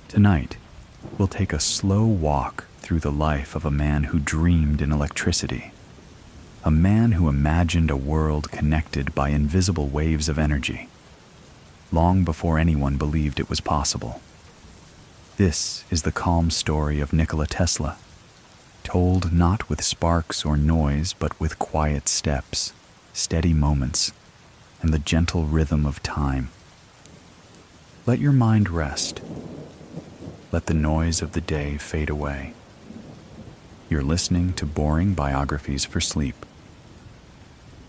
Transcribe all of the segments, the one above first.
Tonight, we'll take a slow walk through the life of a man who dreamed in electricity, a man who imagined a world connected by invisible waves of energy, long before anyone believed it was possible. This is the calm story of Nikola Tesla, told not with sparks or noise, but with quiet steps, steady moments, and the gentle rhythm of time. Let your mind rest. Let the noise of the day fade away. You're listening to boring biographies for sleep.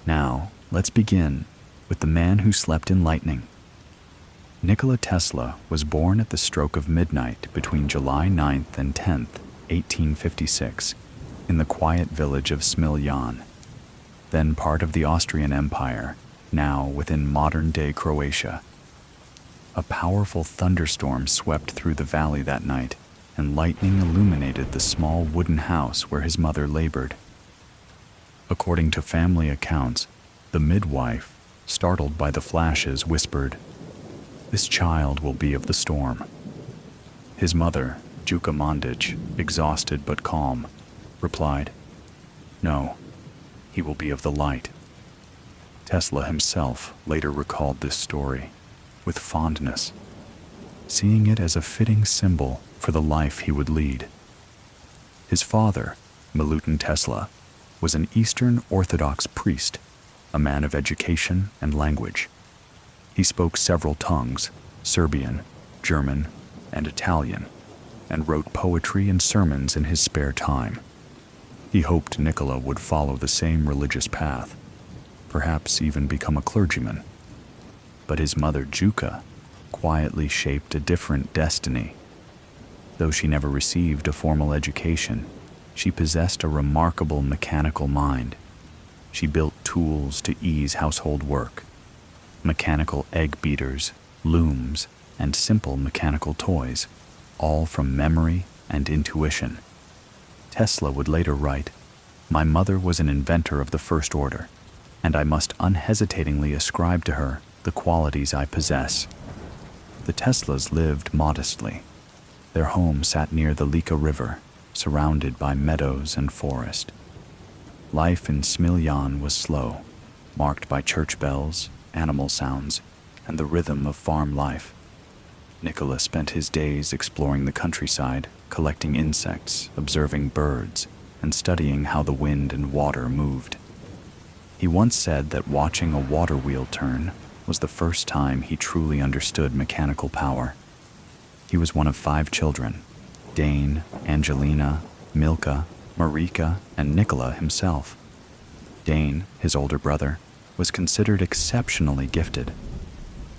Now, let's begin with the man who slept in lightning. Nikola Tesla was born at the stroke of midnight between July 9th and 10th, 1856, in the quiet village of Smiljan, then part of the Austrian Empire, now within modern-day Croatia. A powerful thunderstorm swept through the valley that night, and lightning illuminated the small wooden house where his mother labored. According to family accounts, the midwife, startled by the flashes, whispered, "This child will be of the storm." His mother, Juka Mandic, exhausted but calm, replied, "No, he will be of the light." Tesla himself later recalled this story with fondness, seeing it as a fitting symbol for the life he would lead. His father, Nikola Tesla, was an Eastern Orthodox priest, a man of education and language. He spoke several tongues, Serbian, German, and Italian, and wrote poetry and sermons in his spare time. He hoped Nikola would follow the same religious path, perhaps even become a clergyman. But his mother, Juka, quietly shaped a different destiny. Though she never received a formal education, she possessed a remarkable mechanical mind. She built tools to ease household work, mechanical egg beaters, looms, and simple mechanical toys, all from memory and intuition. Tesla would later write, "My mother was an inventor of the first order, and I must unhesitatingly ascribe to her the qualities I possess." The Teslas lived modestly. Their home sat near the Lika River, surrounded by meadows and forest. Life in Smiljan was slow, marked by church bells, animal sounds, and the rhythm of farm life. Nikola spent his days exploring the countryside, collecting insects, observing birds, and studying how the wind and water moved. He once said that watching a water wheel turn was the first time he truly understood mechanical power. He was one of 5 children: Dane, Angelina, Milka, Marika, and Nikola himself. Dane, his older brother, was considered exceptionally gifted.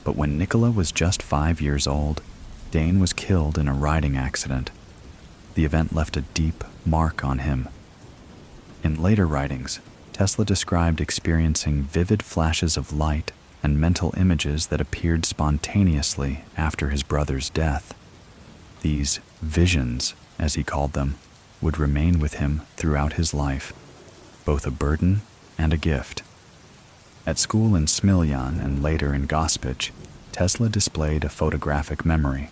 But when Nikola was just 5 years old, Dane was killed in a riding accident. The event left a deep mark on him. In later writings, Tesla described experiencing vivid flashes of light and mental images that appeared spontaneously after his brother's death. These visions, as he called them, would remain with him throughout his life, both a burden and a gift. At school in Smiljan and later in Gospic, Tesla displayed a photographic memory.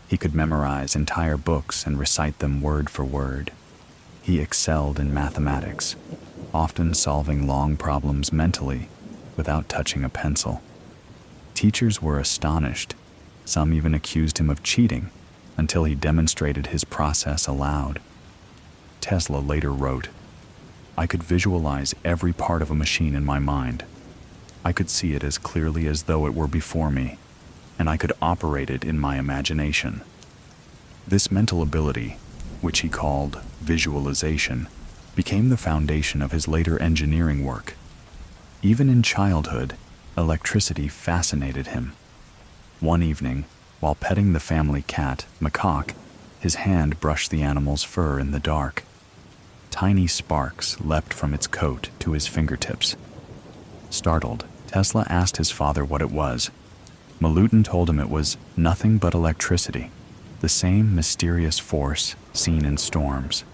He could memorize entire books and recite them word for word. He excelled in mathematics, often solving long problems mentally without touching a pencil. Teachers were astonished. Some even accused him of cheating until he demonstrated his process aloud. Tesla later wrote, "I could visualize every part of a machine in my mind. I could see it as clearly as though it were before me, and I could operate it in my imagination." This mental ability, which he called visualization, became the foundation of his later engineering work. Even in childhood, electricity fascinated him. One evening, while petting the family cat, Macaque, his hand brushed the animal's fur in the dark. Tiny sparks leapt from its coat to his fingertips. Startled, Tesla asked his father what it was. Milutin told him it was nothing but electricity, the same mysterious force seen in storms.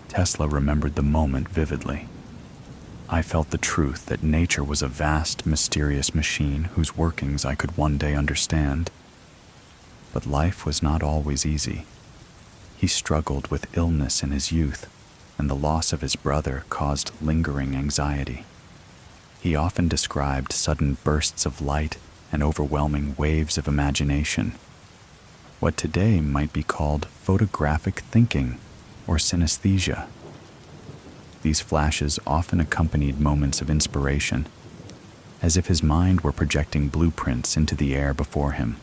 Tesla remembered the moment vividly. "I felt the truth that nature was a vast, mysterious machine whose workings I could one day understand." But life was not always easy. He struggled with illness in his youth, and the loss of his brother caused lingering anxiety. He often described sudden bursts of light and overwhelming waves of imagination, what today might be called photographic thinking or synesthesia. These flashes often accompanied moments of inspiration, as if his mind were projecting blueprints into the air before him.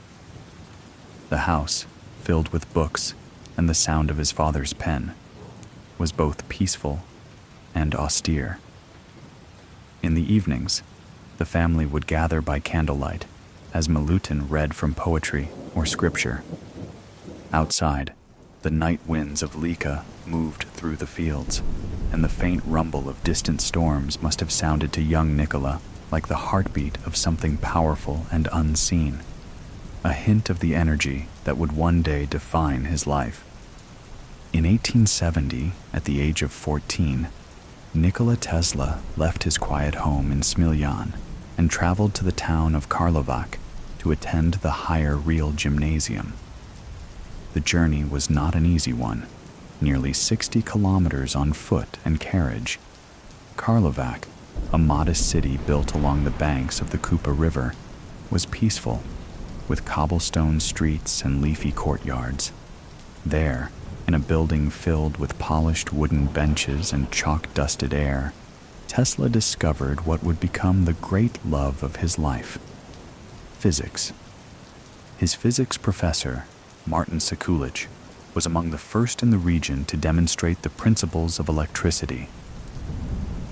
The house, filled with books and the sound of his father's pen, was both peaceful and austere. In the evenings, the family would gather by candlelight as Milutin read from poetry or scripture. Outside, the night winds of Lika moved through the fields, and the faint rumble of distant storms must have sounded to young Nikola like the heartbeat of something powerful and unseen, a hint of the energy that would one day define his life. In 1870, at the age of 14, Nikola Tesla left his quiet home in Smiljan and traveled to the town of Karlovac to attend the Higher Real Gymnasium. The journey was not an easy one, nearly 60 kilometers on foot and carriage. Karlovac, a modest city built along the banks of the Kupa River, was peaceful, with cobblestone streets and leafy courtyards. There, in a building filled with polished wooden benches and chalk-dusted air, Tesla discovered what would become the great love of his life: physics. His physics professor, Martin Sekulic, was among the first in the region to demonstrate the principles of electricity.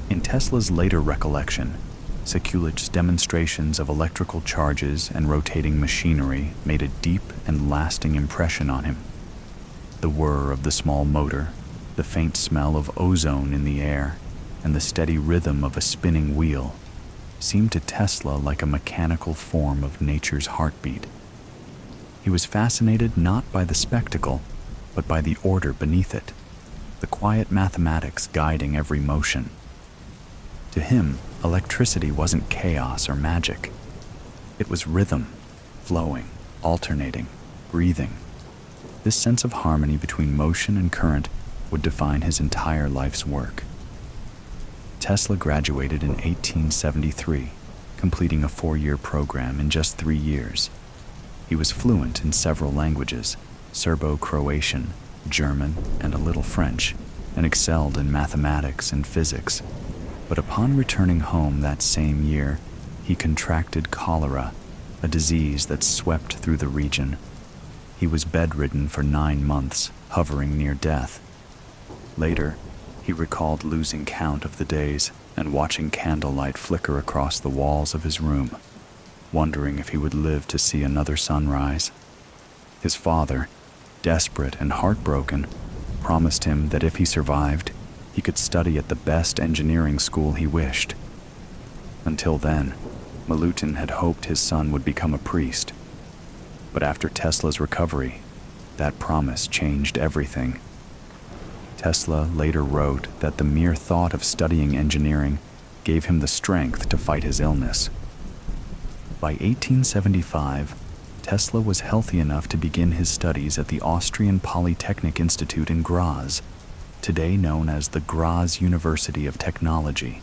In Tesla's later recollection, Sekulic's demonstrations of electrical charges and rotating machinery made a deep and lasting impression on him. The whir of the small motor, the faint smell of ozone in the air, and the steady rhythm of a spinning wheel seemed to Tesla like a mechanical form of nature's heartbeat. He was fascinated not by the spectacle, but by the order beneath it, the quiet mathematics guiding every motion. To him, electricity wasn't chaos or magic. It was rhythm, flowing, alternating, breathing. This sense of harmony between motion and current would define his entire life's work. Tesla graduated in 1873, completing a 4-year program in just 3 years. He was fluent in several languages, Serbo-Croatian, German, and a little French, and excelled in mathematics and physics. But upon returning home that same year, he contracted cholera, a disease that swept through the region. He was bedridden for 9 months, hovering near death. Later, he recalled losing count of the days and watching candlelight flicker across the walls of his room, wondering if he would live to see another sunrise. His father, desperate and heartbroken, promised him that if he survived, he could study at the best engineering school he wished. Until then, Milutin had hoped his son would become a priest. But after Tesla's recovery, that promise changed everything. Tesla later wrote that the mere thought of studying engineering gave him the strength to fight his illness. By 1875, Tesla was healthy enough to begin his studies at the Austrian Polytechnic Institute in Graz, today known as the Graz University of Technology.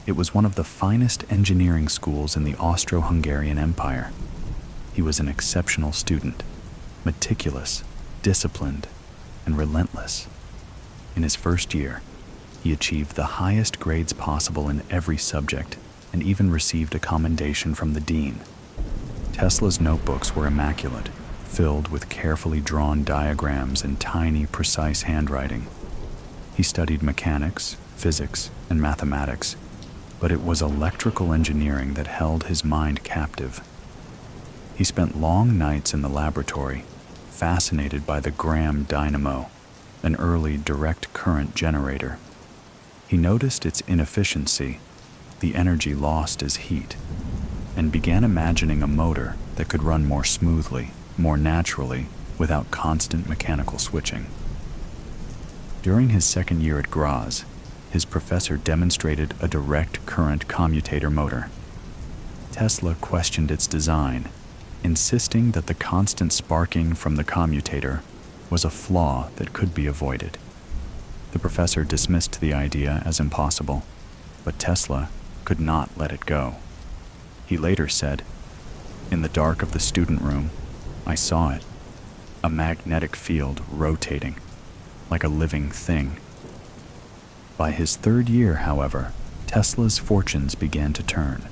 It was one of the finest engineering schools in the Austro-Hungarian Empire. He was an exceptional student, meticulous, disciplined, and relentless. In his first year, he achieved the highest grades possible in every subject and even received a commendation from the dean. Tesla's notebooks were immaculate, filled with carefully drawn diagrams and tiny, precise handwriting. He studied mechanics, physics, and mathematics, but it was electrical engineering that held his mind captive. He spent long nights in the laboratory, fascinated by the Graham dynamo, an early direct current generator. He noticed its inefficiency, the energy lost as heat, and began imagining a motor that could run more smoothly, more naturally, without constant mechanical switching. During his second year at Graz, his professor demonstrated a direct current commutator motor. Tesla questioned its design, insisting that the constant sparking from the commutator was a flaw that could be avoided. The professor dismissed the idea as impossible, but Tesla could not let it go. He later said, "In the dark of the student room, I saw it, a magnetic field rotating, like a living thing." By his third year, however, Tesla's fortunes began to turn.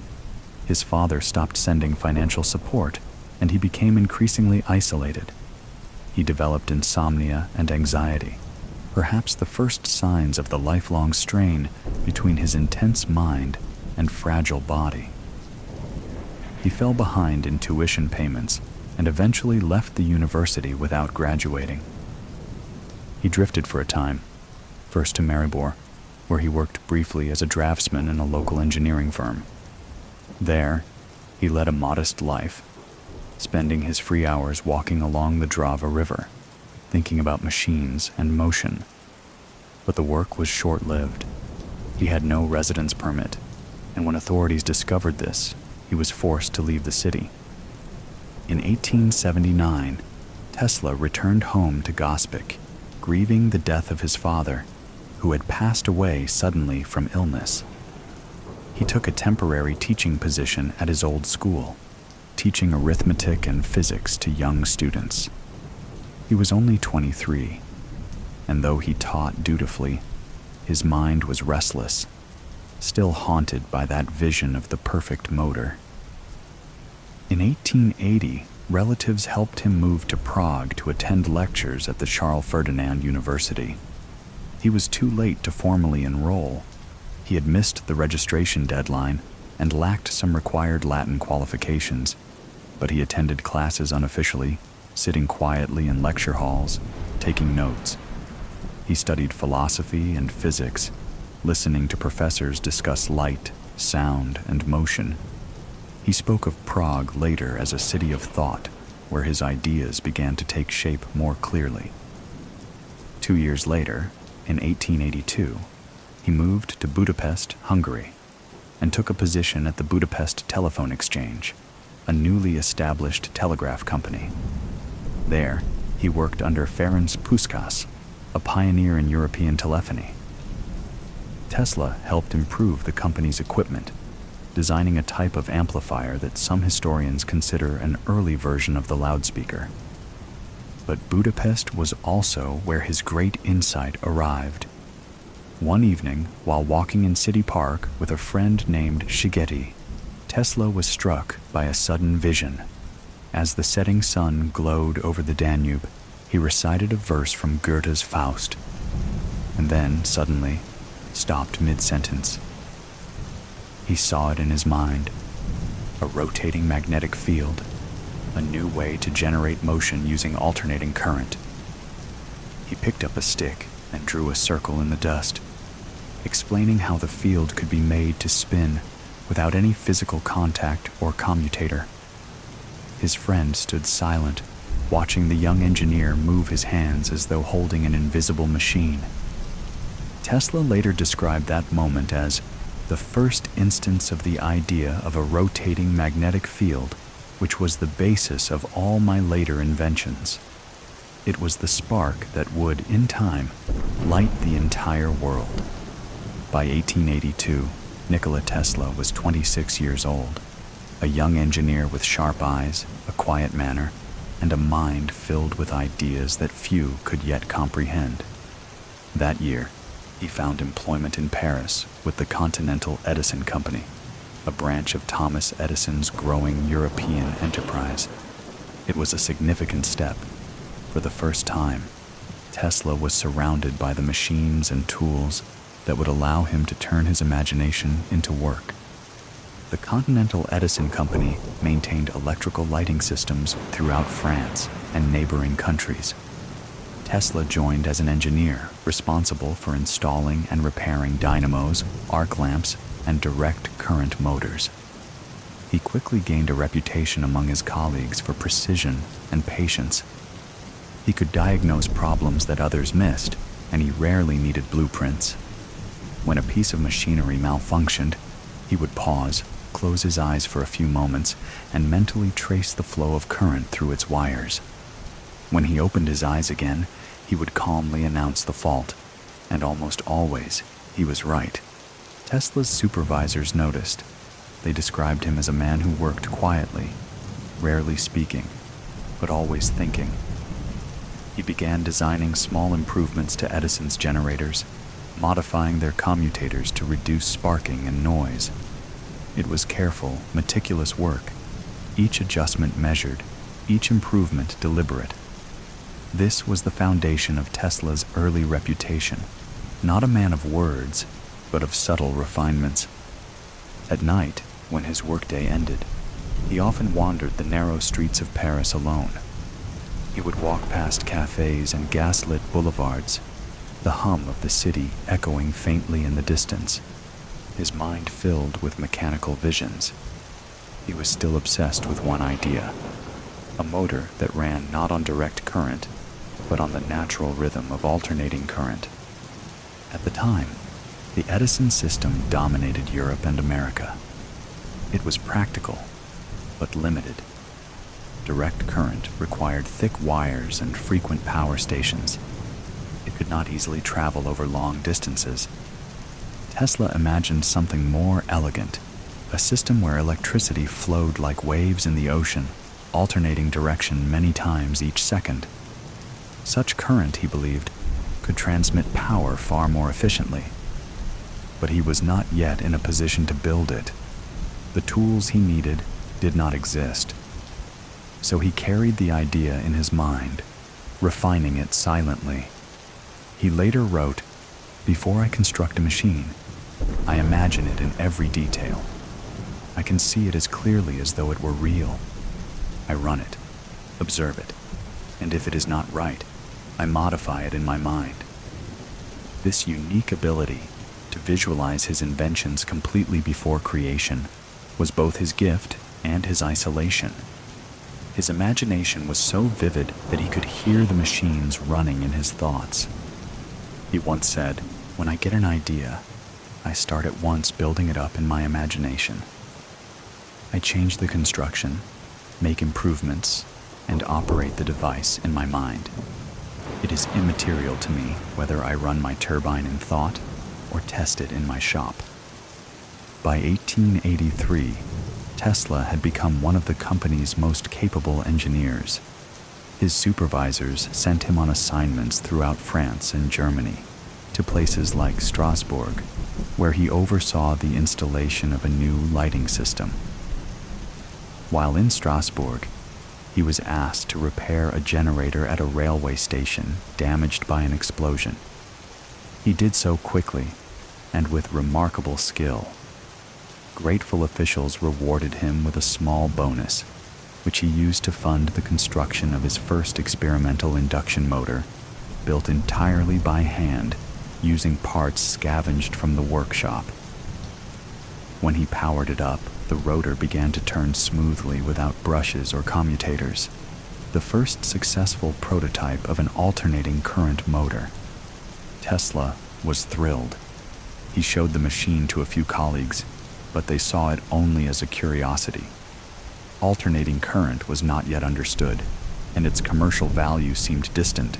His father stopped sending financial support, and he became increasingly isolated. He developed insomnia and anxiety, perhaps the first signs of the lifelong strain between his intense mind and fragile body. He fell behind in tuition payments and eventually left the university without graduating. He drifted for a time, first to Maribor, where he worked briefly as a draftsman in a local engineering firm. There, he led a modest life, spending his free hours walking along the Drava River, thinking about machines and motion. But the work was short-lived. He had no residence permit, and when authorities discovered this, he was forced to leave the city. In 1879, Tesla returned home to Gospic, grieving the death of his father, who had passed away suddenly from illness. He took a temporary teaching position at his old school, teaching arithmetic and physics to young students. He was only 23, and though he taught dutifully, his mind was restless, still haunted by that vision of the perfect motor. In 1880, relatives helped him move to Prague to attend lectures at the Charles Ferdinand University. He was too late to formally enroll. He had missed the registration deadline and lacked some required Latin qualifications, but he attended classes unofficially, sitting quietly in lecture halls, taking notes. He studied philosophy and physics, listening to professors discuss light, sound, and motion. He spoke of Prague later as a city of thought, where his ideas began to take shape more clearly. 2 years later, in 1882, he moved to Budapest, Hungary, and took a position at the Budapest Telephone Exchange, a newly established telegraph company. There, he worked under Ferenc Puskás, a pioneer in European telephony. Tesla helped improve the company's equipment, designing a type of amplifier that some historians consider an early version of the loudspeaker. But Budapest was also where his great insight arrived. One evening, while walking in City Park with a friend named Szigeti, Tesla was struck by a sudden vision. As the setting sun glowed over the Danube, he recited a verse from Goethe's Faust, and then, suddenly, stopped mid-sentence. He saw it in his mind, a rotating magnetic field, a new way to generate motion using alternating current. He picked up a stick and drew a circle in the dust, explaining how the field could be made to spin without any physical contact or commutator. His friend stood silent, watching the young engineer move his hands as though holding an invisible machine. Tesla later described that moment as the first instance of the idea of a rotating magnetic field, which was the basis of all my later inventions. It was the spark that would, in time, light the entire world. By 1882, Nikola Tesla was 26 years old, a young engineer with sharp eyes, a quiet manner, and a mind filled with ideas that few could yet comprehend. That year, he found employment in Paris with the Continental Edison Company, a branch of Thomas Edison's growing European enterprise. It was a significant step. For the first time, Tesla was surrounded by the machines and tools that would allow him to turn his imagination into work. The Continental Edison Company maintained electrical lighting systems throughout France and neighboring countries. Tesla joined as an engineer responsible for installing and repairing dynamos, arc lamps, and direct current motors. He quickly gained a reputation among his colleagues for precision and patience. He could diagnose problems that others missed, and he rarely needed blueprints. When a piece of machinery malfunctioned, he would pause, close his eyes for a few moments, and mentally trace the flow of current through its wires. When he opened his eyes again, he would calmly announce the fault, and almost always, he was right. Tesla's supervisors noticed. They described him as a man who worked quietly, rarely speaking, but always thinking. He began designing small improvements to Edison's generators, modifying their commutators to reduce sparking and noise. It was careful, meticulous work, each adjustment measured, each improvement deliberate. This was the foundation of Tesla's early reputation, not a man of words, but of subtle refinements. At night, when his workday ended, he often wandered the narrow streets of Paris alone. He would walk past cafes and gaslit boulevards, the hum of the city echoing faintly in the distance, his mind filled with mechanical visions. He was still obsessed with one idea, a motor that ran not on direct current, but on the natural rhythm of alternating current. At the time, the Edison system dominated Europe and America. It was practical, but limited. Direct current required thick wires and frequent power stations. It could not easily travel over long distances. Tesla imagined something more elegant, a system where electricity flowed like waves in the ocean, alternating direction many times each second. Such current, he believed, could transmit power far more efficiently. But he was not yet in a position to build it. The tools he needed did not exist. So he carried the idea in his mind, refining it silently. He later wrote, "Before I construct a machine, I imagine it in every detail. I can see it as clearly as though it were real. I run it, observe it, and if it is not right, I modify it in my mind." This unique ability to visualize his inventions completely before creation was both his gift and his isolation. His imagination was so vivid that he could hear the machines running in his thoughts. He once said, "When I get an idea, I start at once building it up in my imagination. I change the construction, make improvements, and operate the device in my mind. It is immaterial to me whether I run my turbine in thought or test it in my shop." By 1883, Tesla had become one of the company's most capable engineers. His supervisors sent him on assignments throughout France and Germany, to places like Strasbourg, where he oversaw the installation of a new lighting system. While in Strasbourg, he was asked to repair a generator at a railway station damaged by an explosion. He did so quickly and with remarkable skill. Grateful officials rewarded him with a small bonus, which he used to fund the construction of his first experimental induction motor, built entirely by hand, using parts scavenged from the workshop. When he powered it up, the rotor began to turn smoothly without brushes or commutators, the first successful prototype of an alternating current motor. Tesla was thrilled. He showed the machine to a few colleagues, but they saw it only as a curiosity. Alternating current was not yet understood, and its commercial value seemed distant.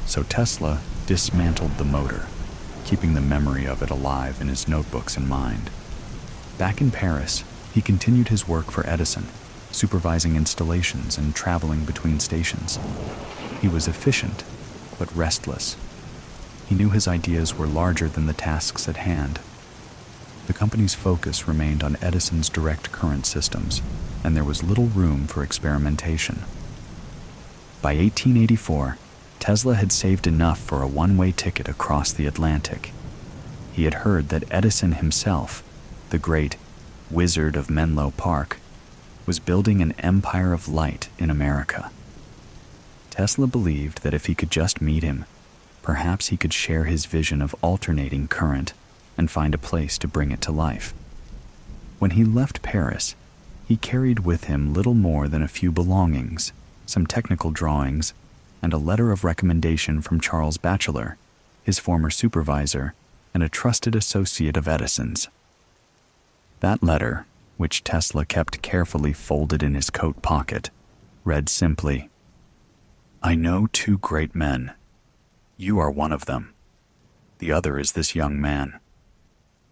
So Tesla dismantled the motor, keeping the memory of it alive in his notebooks and mind. Back in Paris, he continued his work for Edison, supervising installations and traveling between stations. He was efficient, but restless. He knew his ideas were larger than the tasks at hand. The company's focus remained on Edison's direct current systems, and there was little room for experimentation. By 1884, Tesla had saved enough for a one-way ticket across the Atlantic. He had heard that Edison himself, the great Wizard of Menlo Park, was building an empire of light in America. Tesla believed that if he could just meet him, perhaps he could share his vision of alternating current and find a place to bring it to life. When he left Paris, he carried with him little more than a few belongings, some technical drawings, and a letter of recommendation from Charles Batchelor, his former supervisor and a trusted associate of Edison's. That letter, which Tesla kept carefully folded in his coat pocket, read simply, "I know two great men. You are one of them. The other is this young man."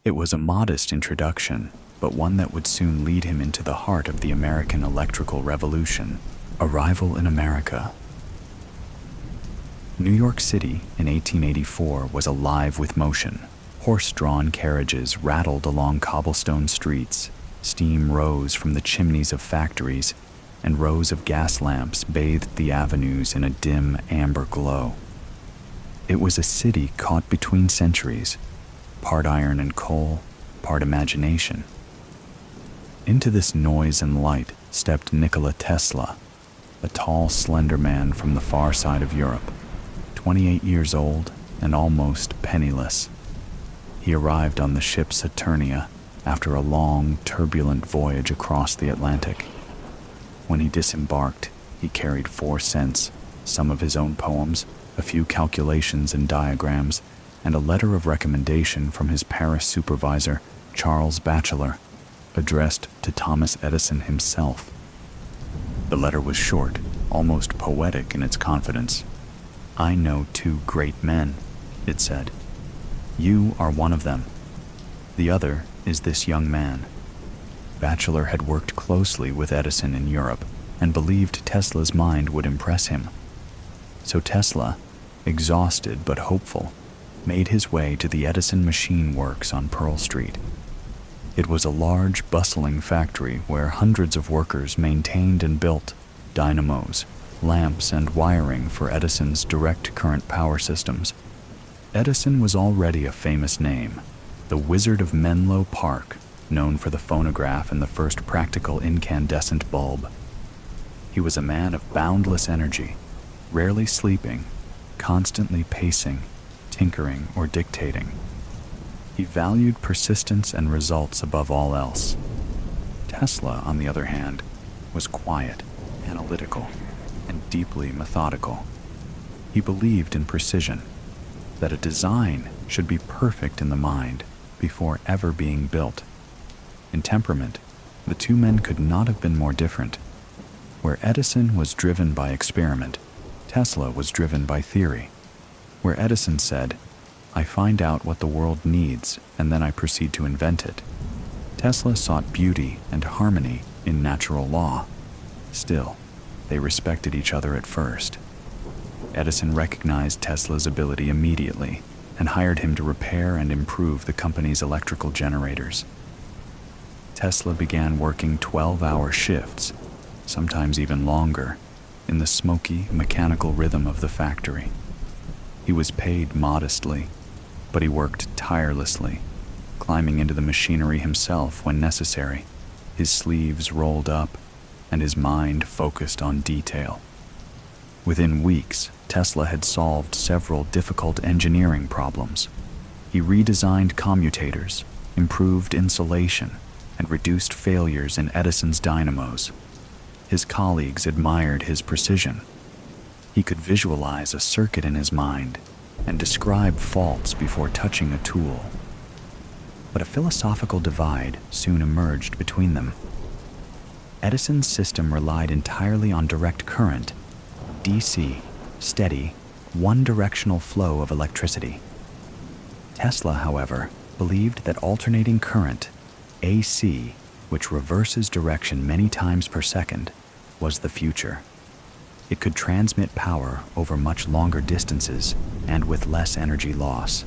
It was a modest introduction, but one that would soon lead him into the heart of the American electrical revolution. Arrival in America. New York City in 1884 was alive with motion. Horse-drawn carriages rattled along cobblestone streets, steam rose from the chimneys of factories, and rows of gas lamps bathed the avenues in a dim amber glow. It was a city caught between centuries, part iron and coal, part imagination. Into this noise and light stepped Nikola Tesla, a tall, slender man from the far side of Europe, 28 years old and almost penniless. He arrived on the ship Saturnia after a long, turbulent voyage across the Atlantic. When he disembarked, he carried 4 cents, some of his own poems, a few calculations and diagrams, and a letter of recommendation from his Paris supervisor, Charles Batchelor, addressed to Thomas Edison himself. The letter was short, almost poetic in its confidence. "I know two great men," it said. "You are one of them. The other is this young man." Batchelor had worked closely with Edison in Europe and believed Tesla's mind would impress him. So Tesla, exhausted but hopeful, made his way to the Edison Machine Works on Pearl Street. It was a large, bustling factory where hundreds of workers maintained and built dynamos, lamps, and wiring for Edison's direct current power systems. Edison was already a famous name, the Wizard of Menlo Park, known for the phonograph and the first practical incandescent bulb. He was a man of boundless energy, rarely sleeping, constantly pacing, tinkering, or dictating. He valued persistence and results above all else. Tesla, on the other hand, was quiet, analytical, and deeply methodical. He believed in precision, that a design should be perfect in the mind before ever being built. In temperament, the two men could not have been more different. Where Edison was driven by experiment, Tesla was driven by theory. Where Edison said, "I find out what the world needs, and then I proceed to invent it," Tesla sought beauty and harmony in natural law. Still, they respected each other at first. Edison recognized Tesla's ability immediately and hired him to repair and improve the company's electrical generators. Tesla began working 12-hour shifts, sometimes even longer, in the smoky, mechanical rhythm of the factory. He was paid modestly, but he worked tirelessly, climbing into the machinery himself when necessary, his sleeves rolled up and his mind focused on detail. Within weeks, Tesla had solved several difficult engineering problems. He redesigned commutators, improved insulation, and reduced failures in Edison's dynamos. His colleagues admired his precision. He could visualize a circuit in his mind and describe faults before touching a tool. But a philosophical divide soon emerged between them. Edison's system relied entirely on direct current, DC, steady, one-directional flow of electricity. Tesla, however, believed that alternating current, AC, which reverses direction many times per second, was the future. It could transmit power over much longer distances and with less energy loss.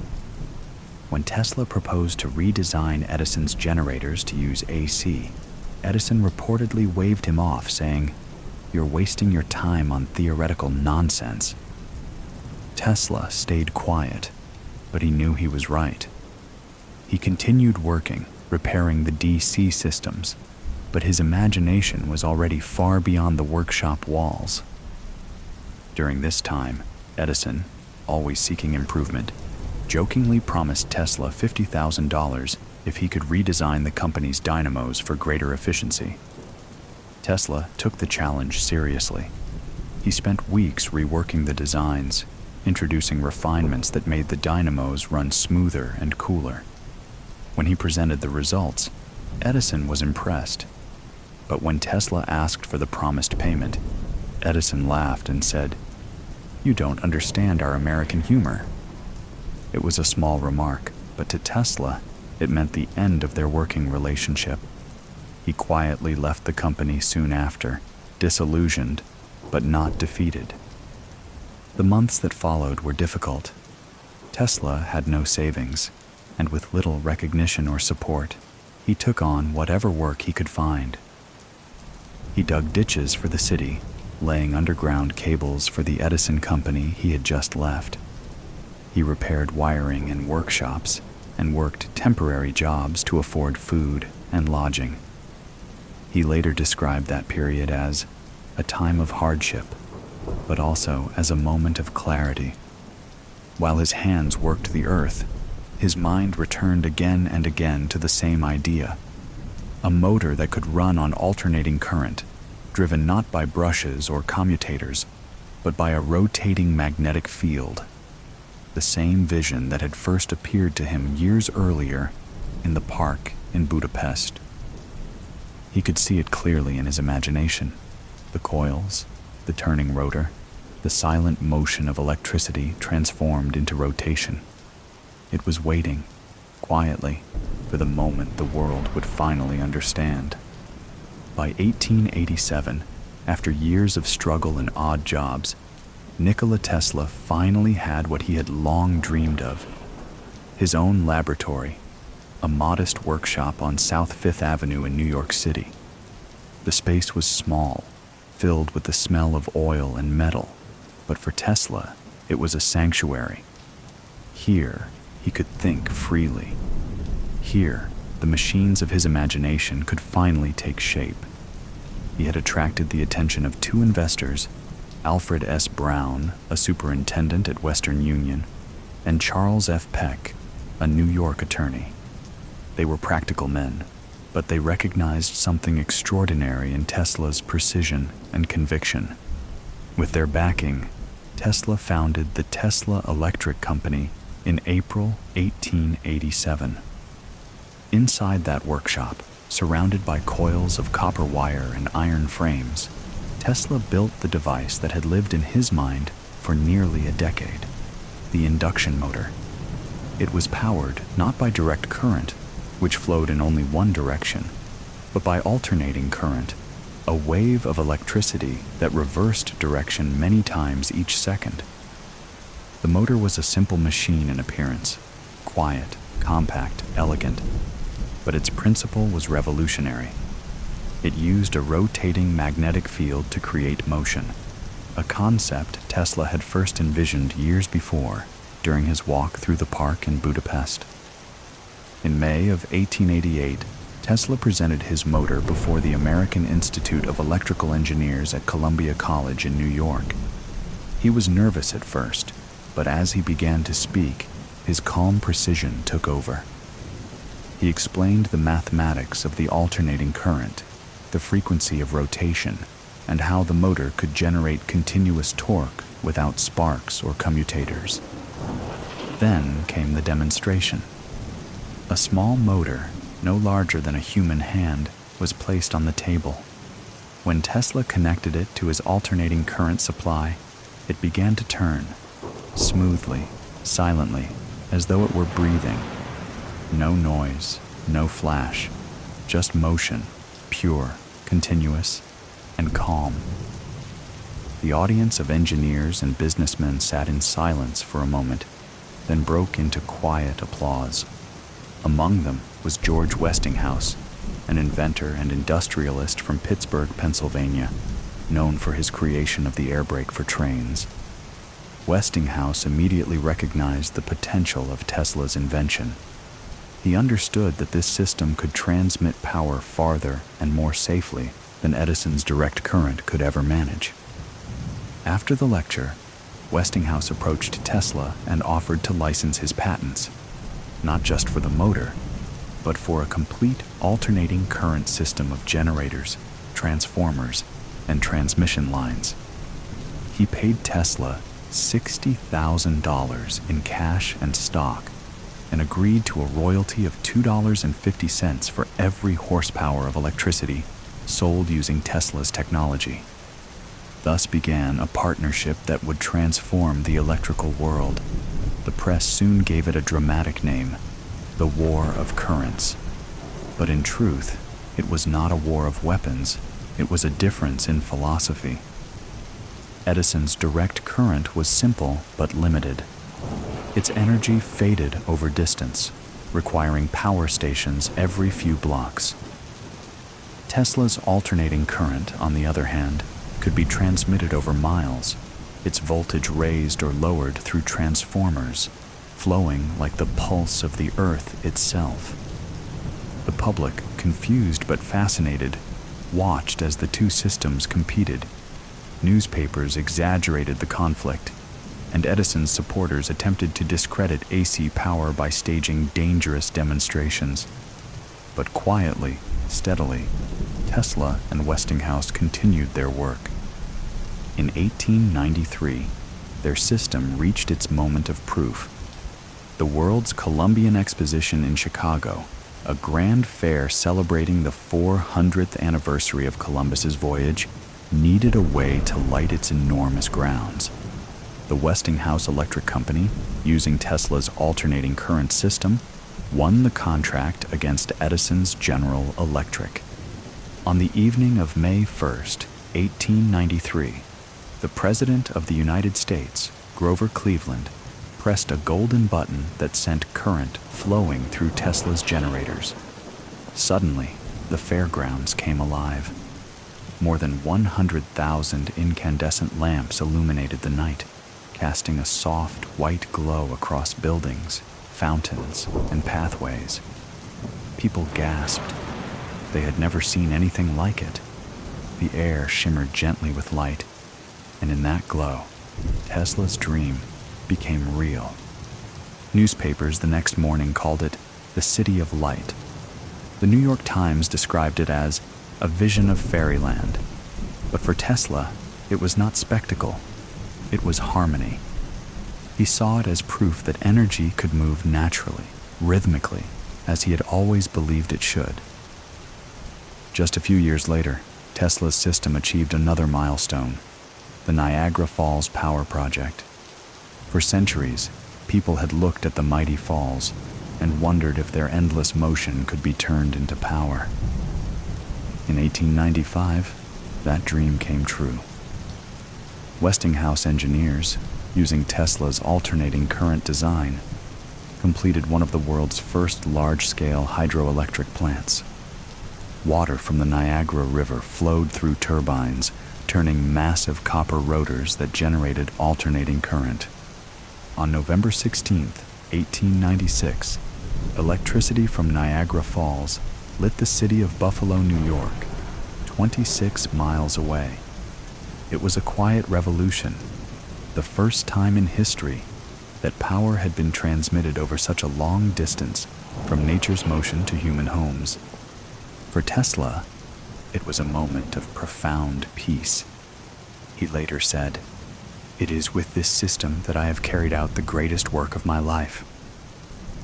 When Tesla proposed to redesign Edison's generators to use AC, Edison reportedly waved him off, saying, "You're wasting your time on theoretical nonsense." Tesla stayed quiet, but he knew he was right. He continued working, repairing the DC systems, but his imagination was already far beyond the workshop walls. During this time, Edison, always seeking improvement, jokingly promised Tesla $50,000 if he could redesign the company's dynamos for greater efficiency. Tesla took the challenge seriously. He spent weeks reworking the designs, introducing refinements that made the dynamos run smoother and cooler. When he presented the results, Edison was impressed, but when Tesla asked for the promised payment, Edison laughed and said, "You don't understand our American humor." It was a small remark, but to Tesla, it meant the end of their working relationship. He quietly left the company soon after, disillusioned, but not defeated. The months that followed were difficult. Tesla had no savings, and with little recognition or support, he took on whatever work he could find. He dug ditches for the city, laying underground cables for the Edison company he had just left. He repaired wiring in workshops and worked temporary jobs to afford food and lodging. He later described that period as a time of hardship, but also as a moment of clarity. While his hands worked the earth, his mind returned again and again to the same idea: a motor that could run on alternating current, driven not by brushes or commutators, but by a rotating magnetic field. The same vision that had first appeared to him years earlier in the park in Budapest. He could see it clearly in his imagination: the coils, the turning rotor, the silent motion of electricity transformed into rotation. It was waiting, quietly, for the moment the world would finally understand. By 1887, after years of struggle and odd jobs, Nikola Tesla finally had what he had long dreamed of: his own laboratory, a modest workshop on South Fifth Avenue in New York City. The space was small, filled with the smell of oil and metal, but for Tesla, it was a sanctuary. Here, he could think freely. Here, the machines of his imagination could finally take shape. He had attracted the attention of two investors, Alfred S. Brown, a superintendent at Western Union, and Charles F. Peck, a New York attorney. They were practical men, but they recognized something extraordinary in Tesla's precision and conviction. With their backing, Tesla founded the Tesla Electric Company in April 1887. Inside that workshop, surrounded by coils of copper wire and iron frames, Tesla built the device that had lived in his mind for nearly a decade: the induction motor. It was powered not by direct current, which flowed in only one direction, but by alternating current, a wave of electricity that reversed direction many times each second. The motor was a simple machine in appearance, quiet, compact, elegant, but its principle was revolutionary. It used a rotating magnetic field to create motion, a concept Tesla had first envisioned years before during his walk through the park in Budapest. In May of 1888, Tesla presented his motor before the American Institute of Electrical Engineers at Columbia College in New York. He was nervous at first, but as he began to speak, his calm precision took over. He explained the mathematics of the alternating current, the frequency of rotation, and how the motor could generate continuous torque without sparks or commutators. Then came the demonstration. A small motor, no larger than a human hand, was placed on the table. When Tesla connected it to his alternating current supply, it began to turn, smoothly, silently, as though it were breathing. No noise, no flash, just motion, pure, continuous, and calm. The audience of engineers and businessmen sat in silence for a moment, then broke into quiet applause. Among them was George Westinghouse, an inventor and industrialist from Pittsburgh, Pennsylvania, known for his creation of the air brake for trains. Westinghouse immediately recognized the potential of Tesla's invention. He understood that this system could transmit power farther and more safely than Edison's direct current could ever manage. After the lecture, Westinghouse approached Tesla and offered to license his patents, not just for the motor, but for a complete alternating current system of generators, transformers, and transmission lines. He paid Tesla $60,000 in cash and stock and agreed to a royalty of $2.50 for every horsepower of electricity sold using Tesla's technology. Thus began a partnership that would transform the electrical world. The press soon gave it a dramatic name, the War of Currents. But in truth, it was not a war of weapons, it was a difference in philosophy. Edison's direct current was simple but limited. Its energy faded over distance, requiring power stations every few blocks. Tesla's alternating current, on the other hand, could be transmitted over miles, its voltage raised or lowered through transformers, flowing like the pulse of the earth itself. The public, confused but fascinated, watched as the two systems competed. Newspapers exaggerated the conflict, and Edison's supporters attempted to discredit AC power by staging dangerous demonstrations. But quietly, steadily, Tesla and Westinghouse continued their work. In 1893, their system reached its moment of proof. The World's Columbian Exposition in Chicago, a grand fair celebrating the 400th anniversary of Columbus's voyage, needed a way to light its enormous grounds. The Westinghouse Electric Company, using Tesla's alternating current system, won the contract against Edison's General Electric. On the evening of May 1st, 1893, the President of the United States, Grover Cleveland, pressed a golden button that sent current flowing through Tesla's generators. Suddenly, the fairgrounds came alive. More than 100,000 incandescent lamps illuminated the night, casting a soft white glow across buildings, fountains, and pathways. People gasped. They had never seen anything like it. The air shimmered gently with light, and in that glow, Tesla's dream became real. Newspapers the next morning called it the City of Light. The New York Times described it as a vision of fairyland. But for Tesla, it was not spectacle. It was harmony. He saw it as proof that energy could move naturally, rhythmically, as he had always believed it should. Just a few years later, Tesla's system achieved another milestone, the Niagara Falls Power Project. For centuries, people had looked at the mighty falls and wondered if their endless motion could be turned into power. In 1895, that dream came true. Westinghouse engineers, using Tesla's alternating current design, completed one of the world's first large-scale hydroelectric plants. Water from the Niagara River flowed through turbines, turning massive copper rotors that generated alternating current. On November 16, 1896, electricity from Niagara Falls lit the city of Buffalo, New York, 26 miles away. It was a quiet revolution, the first time in history that power had been transmitted over such a long distance from nature's motion to human homes. For Tesla, it was a moment of profound peace. He later said, "It is with this system that I have carried out the greatest work of my life.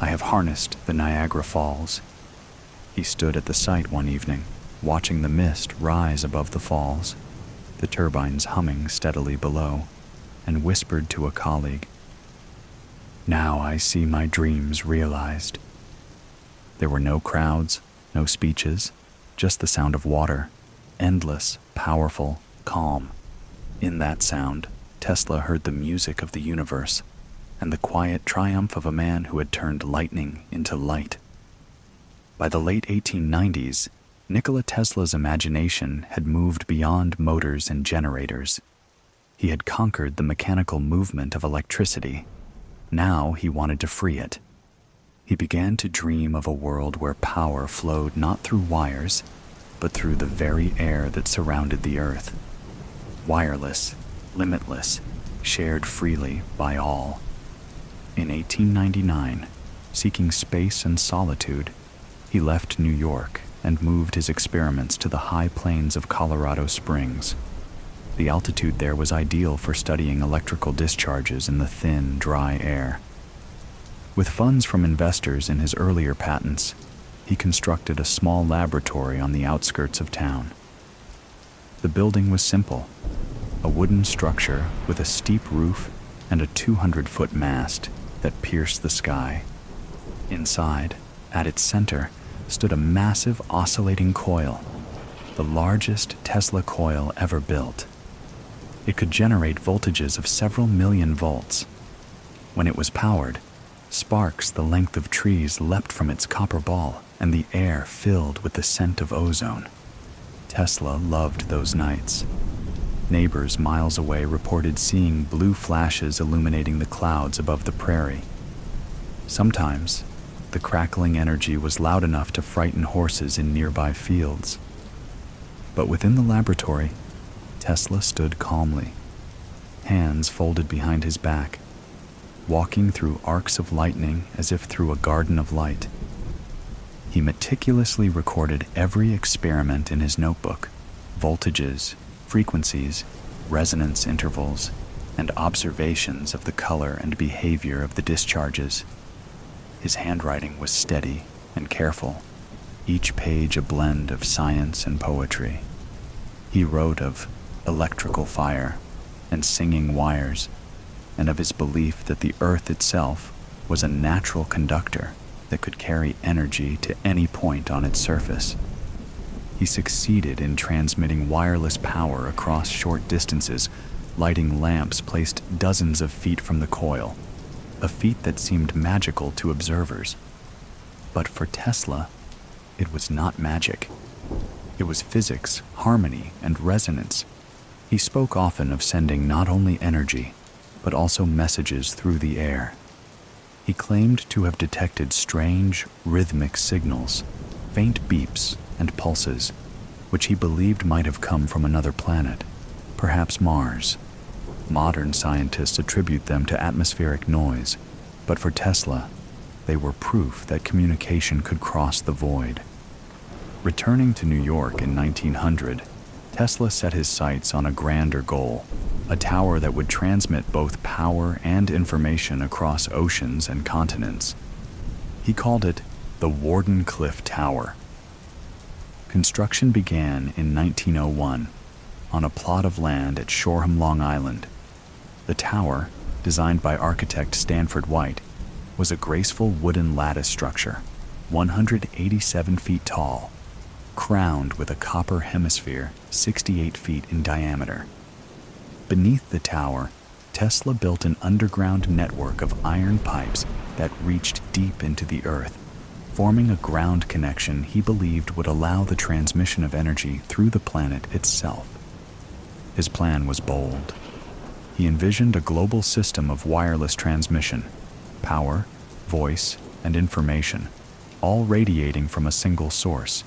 I have harnessed the Niagara Falls." He stood at the site one evening, watching the mist rise above the falls, the turbines humming steadily below, and whispered to a colleague, "Now I see my dreams realized." There were no crowds, no speeches, just the sound of water, endless, powerful, calm. In that sound, Tesla heard the music of the universe and the quiet triumph of a man who had turned lightning into light. By the late 1890s, Nikola Tesla's imagination had moved beyond motors and generators. He had conquered the mechanical movement of electricity. Now he wanted to free it. He began to dream of a world where power flowed not through wires, but through the very air that surrounded the earth. Wireless, limitless, shared freely by all. In 1899, seeking space and solitude, he left New York and moved his experiments to the high plains of Colorado Springs. The altitude there was ideal for studying electrical discharges in the thin, dry air. With funds from investors in his earlier patents, he constructed a small laboratory on the outskirts of town. The building was simple, a wooden structure with a steep roof and a 200-foot mast that pierced the sky. Inside, at its center, stood a massive oscillating coil, the largest Tesla coil ever built. It could generate voltages of several million volts. When it was powered, sparks the length of trees leapt from its copper ball, and the air filled with the scent of ozone. Tesla loved those nights. Neighbors miles away reported seeing blue flashes illuminating the clouds above the prairie. Sometimes, the crackling energy was loud enough to frighten horses in nearby fields. But within the laboratory, Tesla stood calmly, hands folded behind his back, walking through arcs of lightning as if through a garden of light. He meticulously recorded every experiment in his notebook: voltages, frequencies, resonance intervals, and observations of the color and behavior of the discharges. His handwriting was steady and careful, each page a blend of science and poetry. He wrote of electrical fire and singing wires, and of his belief that the earth itself was a natural conductor that could carry energy to any point on its surface. He succeeded in transmitting wireless power across short distances, lighting lamps placed dozens of feet from the coil, a feat that seemed magical to observers. But for Tesla, it was not magic. It was physics, harmony, and resonance. He spoke often of sending not only energy, but also messages through the air. He claimed to have detected strange, rhythmic signals, faint beeps and pulses, which he believed might have come from another planet, perhaps Mars. Modern scientists attribute them to atmospheric noise, but for Tesla, they were proof that communication could cross the void. Returning to New York in 1900, Tesla set his sights on a grander goal, a tower that would transmit both power and information across oceans and continents. He called it the Wardenclyffe Tower. Construction began in 1901 on a plot of land at Shoreham, Long Island. The tower, designed by architect Stanford White, was a graceful wooden lattice structure, 187 feet tall, crowned with a copper hemisphere 68 feet in diameter. Beneath the tower, Tesla built an underground network of iron pipes that reached deep into the earth, forming a ground connection he believed would allow the transmission of energy through the planet itself. His plan was bold. He envisioned a global system of wireless transmission, power, voice, and information, all radiating from a single source.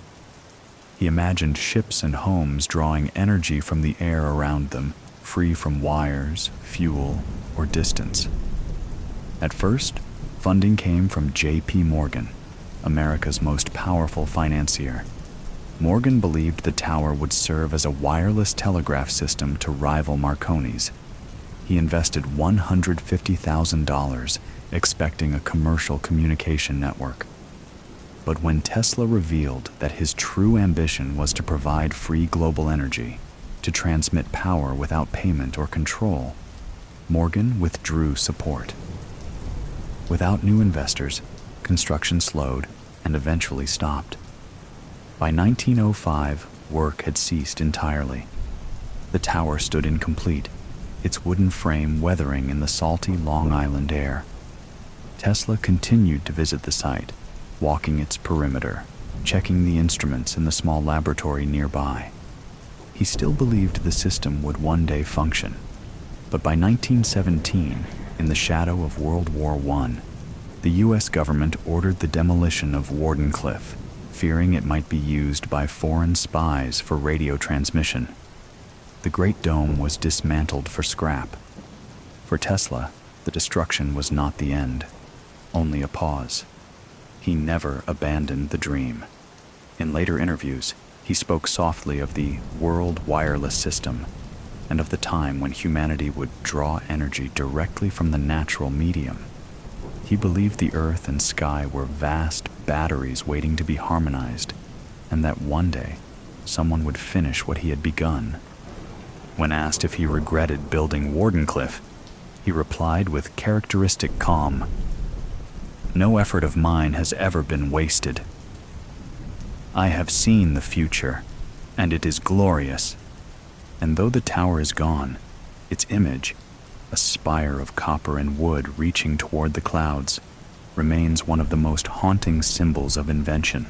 He imagined ships and homes drawing energy from the air around them, free from wires, fuel, or distance. At first, funding came from J.P. Morgan, America's most powerful financier. Morgan believed the tower would serve as a wireless telegraph system to rival Marconi's. He invested $150,000, expecting a commercial communication network. But when Tesla revealed that his true ambition was to provide free global energy, to transmit power without payment or control, Morgan withdrew support. Without new investors, construction slowed and eventually stopped. By 1905, work had ceased entirely. The tower stood incomplete, its wooden frame weathering in the salty Long Island air. Tesla continued to visit the site, walking its perimeter, checking the instruments in the small laboratory nearby. He still believed the system would one day function. But by 1917, in the shadow of World War I, the U.S. government ordered the demolition of Wardenclyffe, fearing it might be used by foreign spies for radio transmission. The Great Dome was dismantled for scrap. For Tesla, the destruction was not the end, only a pause. He never abandoned the dream. In later interviews, he spoke softly of the world wireless system and of the time when humanity would draw energy directly from the natural medium. He believed the earth and sky were vast batteries waiting to be harmonized, and that one day someone would finish what he had begun. When asked if he regretted building Wardenclyffe, he replied with characteristic calm, "No effort of mine has ever been wasted. I have seen the future, and it is glorious. And though the tower is gone, its image, a spire of copper and wood reaching toward the clouds, remains one of the most haunting symbols of invention,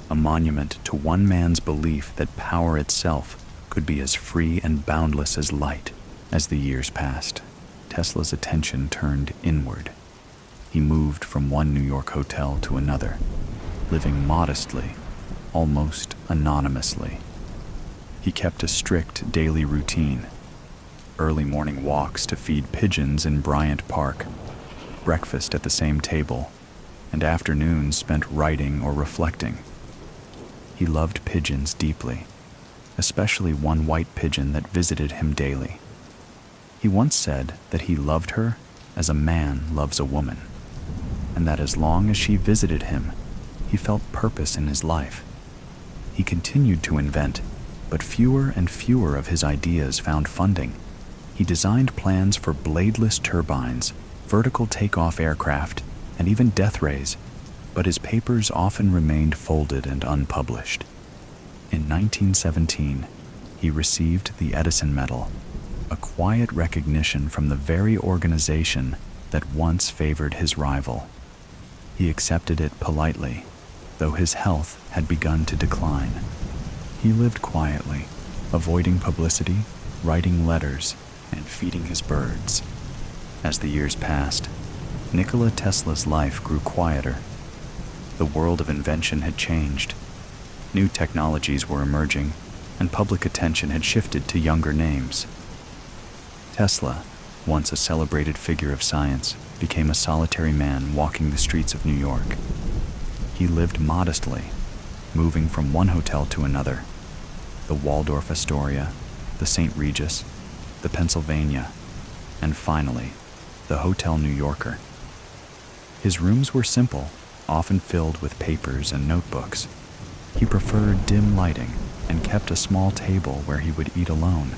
a monument to one man's belief that power itself could be as free and boundless as light." As the years passed, Tesla's attention turned inward. He moved from one New York hotel to another, living modestly, almost anonymously. He kept a strict daily routine: early morning walks to feed pigeons in Bryant Park, breakfast at the same table, and afternoons spent writing or reflecting. He loved pigeons deeply, especially one white pigeon that visited him daily. He once said that he loved her as a man loves a woman, and that as long as she visited him, he felt purpose in his life. He continued to invent, but fewer and fewer of his ideas found funding. He designed plans for bladeless turbines, vertical takeoff aircraft, and even death rays, but his papers often remained folded and unpublished. In 1917, he received the Edison Medal, a quiet recognition from the very organization that once favored his rival. He accepted it politely, though his health had begun to decline. He lived quietly, avoiding publicity, writing letters, and feeding his birds. As the years passed, Nikola Tesla's life grew quieter. The world of invention had changed. New technologies were emerging, and public attention had shifted to younger names. Tesla, once a celebrated figure of science, became a solitary man walking the streets of New York. He lived modestly, moving from one hotel to another: the Waldorf Astoria, the St. Regis, the Pennsylvania, and finally, the Hotel New Yorker. His rooms were simple, often filled with papers and notebooks. He preferred dim lighting and kept a small table where he would eat alone,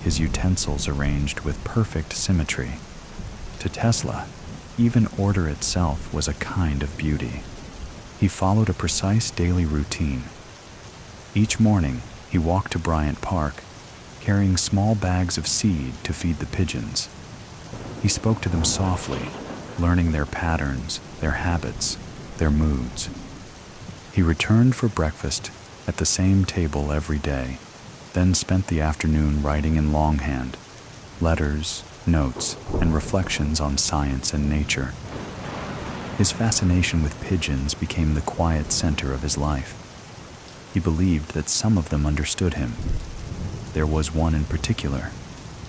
his utensils arranged with perfect symmetry. To Tesla, even order itself was a kind of beauty. He followed a precise daily routine. Each morning, he walked to Bryant Park, carrying small bags of seed to feed the pigeons. He spoke to them softly, learning their patterns, their habits, their moods. He returned for breakfast at the same table every day, then spent the afternoon writing in longhand, letters, notes, and reflections on science and nature. His fascination with pigeons became the quiet center of his life. He believed that some of them understood him. There was one in particular,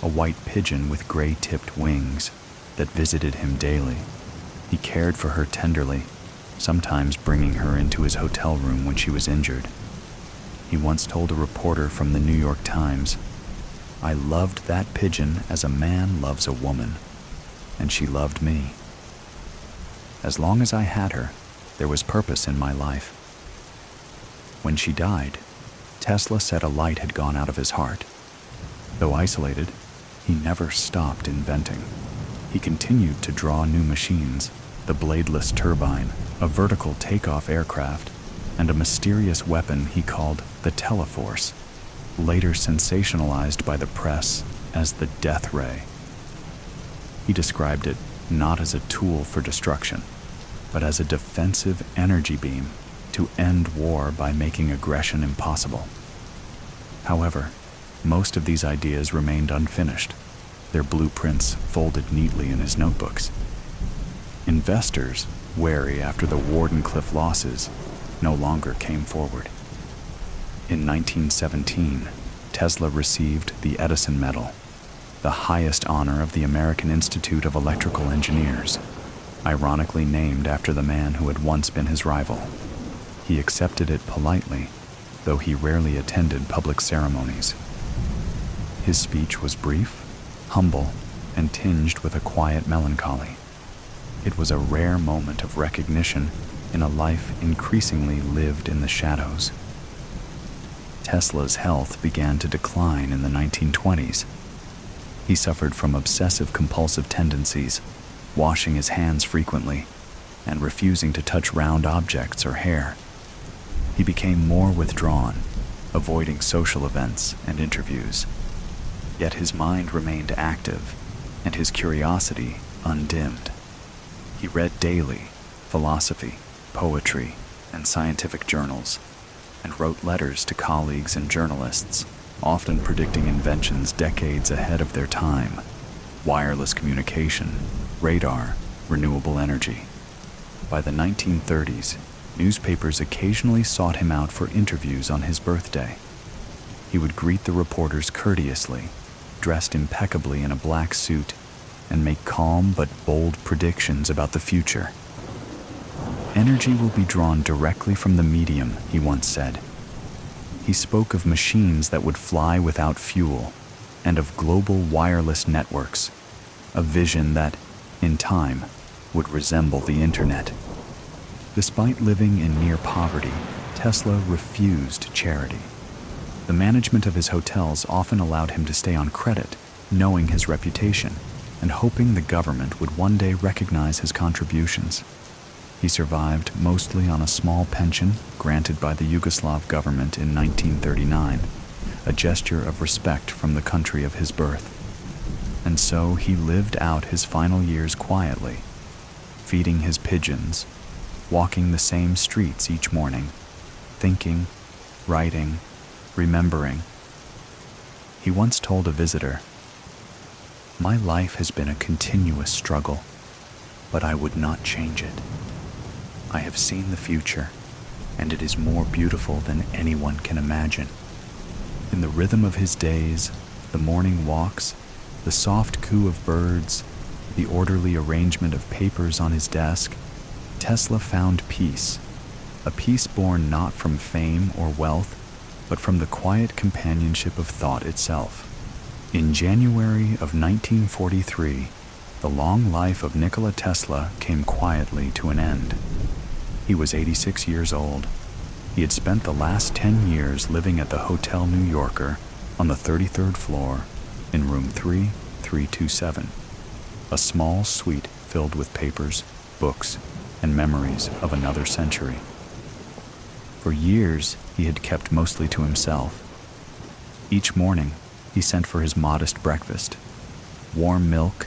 a white pigeon with gray-tipped wings, that visited him daily. He cared for her tenderly, sometimes bringing her into his hotel room when she was injured. He once told a reporter from the New York Times, "I loved that pigeon as a man loves a woman, and she loved me. As long as I had her, there was purpose in my life." When she died, Tesla said a light had gone out of his heart. Though isolated, he never stopped inventing. He continued to draw new machines: the bladeless turbine, a vertical takeoff aircraft, and a mysterious weapon he called the Teleforce, later sensationalized by the press as the Death Ray. He described it not as a tool for destruction, but as a defensive energy beam to end war by making aggression impossible. However, most of these ideas remained unfinished, their blueprints folded neatly in his notebooks. Investors, wary after the Wardenclyffe losses, no longer came forward. In 1917, Tesla received the Edison Medal, the highest honor of the American Institute of Electrical Engineers, ironically named after the man who had once been his rival. He accepted it politely, though he rarely attended public ceremonies. His speech was brief, humble, and tinged with a quiet melancholy. It was a rare moment of recognition in a life increasingly lived in the shadows. Tesla's health began to decline in the 1920s. He suffered from obsessive-compulsive tendencies, washing his hands frequently, and refusing to touch round objects or hair. He became more withdrawn, avoiding social events and interviews. Yet his mind remained active, and his curiosity undimmed. He read daily philosophy, poetry, and scientific journals, and wrote letters to colleagues and journalists, often predicting inventions decades ahead of their time: wireless communication, radar, renewable energy. By the 1930s, newspapers occasionally sought him out for interviews on his birthday. He would greet the reporters courteously, dressed impeccably in a black suit, and make calm but bold predictions about the future. "Energy will be drawn directly from the medium," he once said. He spoke of machines that would fly without fuel, and of global wireless networks, a vision that, in time, would resemble the internet. Despite living in near poverty, Tesla refused charity. The management of his hotels often allowed him to stay on credit, knowing his reputation, and hoping the government would one day recognize his contributions. He survived mostly on a small pension granted by the Yugoslav government in 1939, a gesture of respect from the country of his birth. And so he lived out his final years quietly, feeding his pigeons, walking the same streets each morning, thinking, writing, remembering. He once told a visitor, "My life has been a continuous struggle, but I would not change it. I have seen the future, and it is more beautiful than anyone can imagine." In the rhythm of his days, the morning walks, the soft coo of birds, the orderly arrangement of papers on his desk, Tesla found peace, a peace born not from fame or wealth, but from the quiet companionship of thought itself. In January of 1943, the long life of Nikola Tesla came quietly to an end. He was 86 years old. He had spent the last 10 years living at the Hotel New Yorker on the 33rd floor in room 3327, a small suite filled with papers, books, and memories of another century. For years, he had kept mostly to himself. Each morning, he sent for his modest breakfast: warm milk,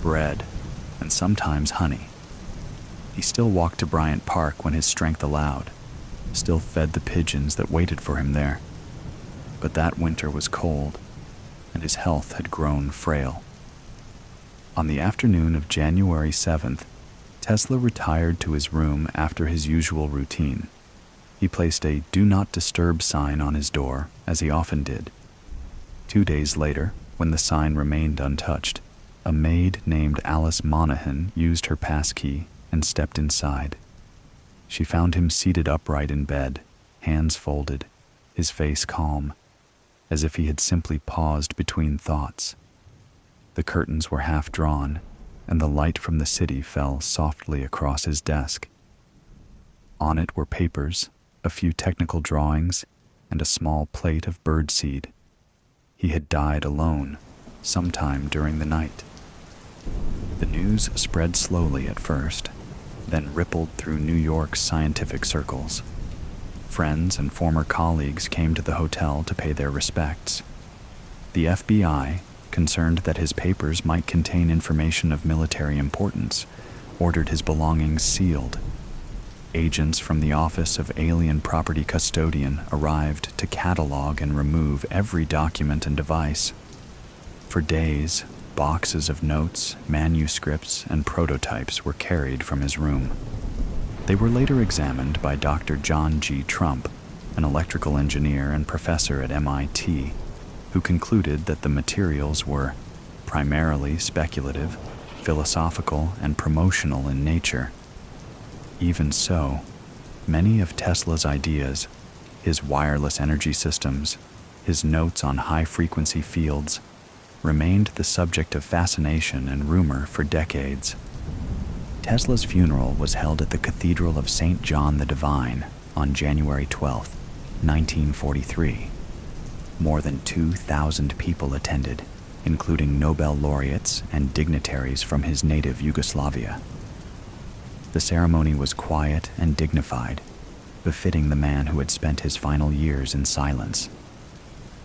bread, and sometimes honey. He still walked to Bryant Park when his strength allowed, still fed the pigeons that waited for him there. But that winter was cold, and his health had grown frail. On the afternoon of January 7th, Tesla retired to his room after his usual routine. He placed a "Do Not Disturb" sign on his door, as he often did. 2 days later, when the sign remained untouched, a maid named Alice Monaghan used her passkey and stepped inside. She found him seated upright in bed, hands folded, his face calm, as if he had simply paused between thoughts. The curtains were half drawn, and the light from the city fell softly across his desk. On it were papers, a few technical drawings, and a small plate of birdseed. He had died alone, sometime during the night. The news spread slowly at first, then rippled through New York's scientific circles. Friends and former colleagues came to the hotel to pay their respects. The FBI, concerned that his papers might contain information of military importance, ordered his belongings sealed. Agents from the Office of Alien Property Custodian arrived to catalog and remove every document and device. For days, boxes of notes, manuscripts, and prototypes were carried from his room. They were later examined by Dr. John G. Trump, an electrical engineer and professor at MIT, who concluded that the materials were primarily speculative, philosophical, and promotional in nature. Even so, many of Tesla's ideas, his wireless energy systems, his notes on high-frequency fields, remained the subject of fascination and rumor for decades. Tesla's funeral was held at the Cathedral of St. John the Divine on January 12, 1943. More than 2,000 people attended, including Nobel laureates and dignitaries from his native Yugoslavia. The ceremony was quiet and dignified, befitting the man who had spent his final years in silence.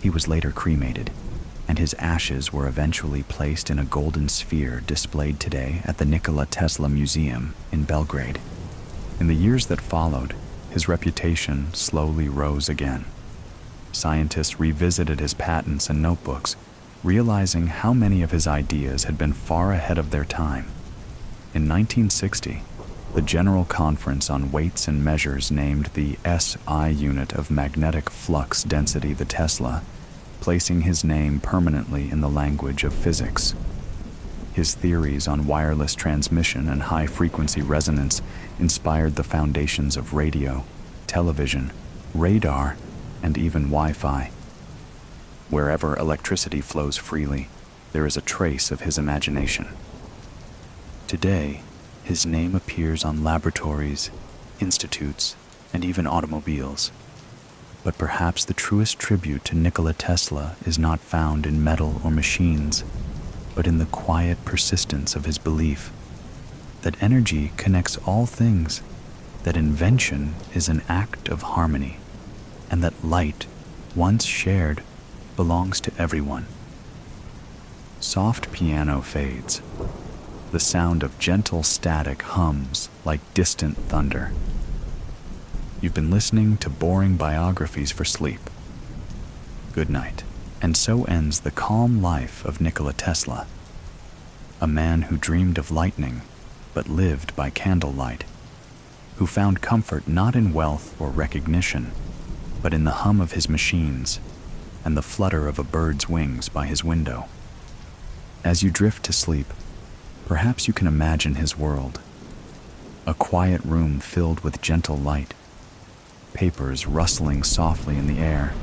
He was later cremated, and his ashes were eventually placed in a golden sphere displayed today at the Nikola Tesla Museum in Belgrade. In the years that followed, his reputation slowly rose again. Scientists revisited his patents and notebooks, realizing how many of his ideas had been far ahead of their time. In 1960, the General Conference on Weights and Measures named the SI unit of magnetic flux density the Tesla, placing his name permanently in the language of physics. His theories on wireless transmission and high-frequency resonance inspired the foundations of radio, television, radar, and even Wi-Fi. Wherever electricity flows freely, there is a trace of his imagination. Today, his name appears on laboratories, institutes, and even automobiles. But perhaps the truest tribute to Nikola Tesla is not found in metal or machines, but in the quiet persistence of his belief that energy connects all things, that invention is an act of harmony, and that light, once shared, belongs to everyone. Soft piano fades. The sound of gentle static hums like distant thunder. You've been listening to boring biographies for sleep. Good night. And so ends the calm life of Nikola Tesla, a man who dreamed of lightning but lived by candlelight, who found comfort not in wealth or recognition, but in the hum of his machines and the flutter of a bird's wings by his window. As you drift to sleep, perhaps you can imagine his world, a quiet room filled with gentle light, papers rustling softly in the air,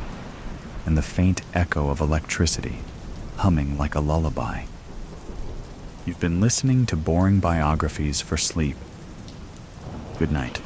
and the faint echo of electricity humming like a lullaby. You've been listening to Boring Biographies for Sleep. Good night.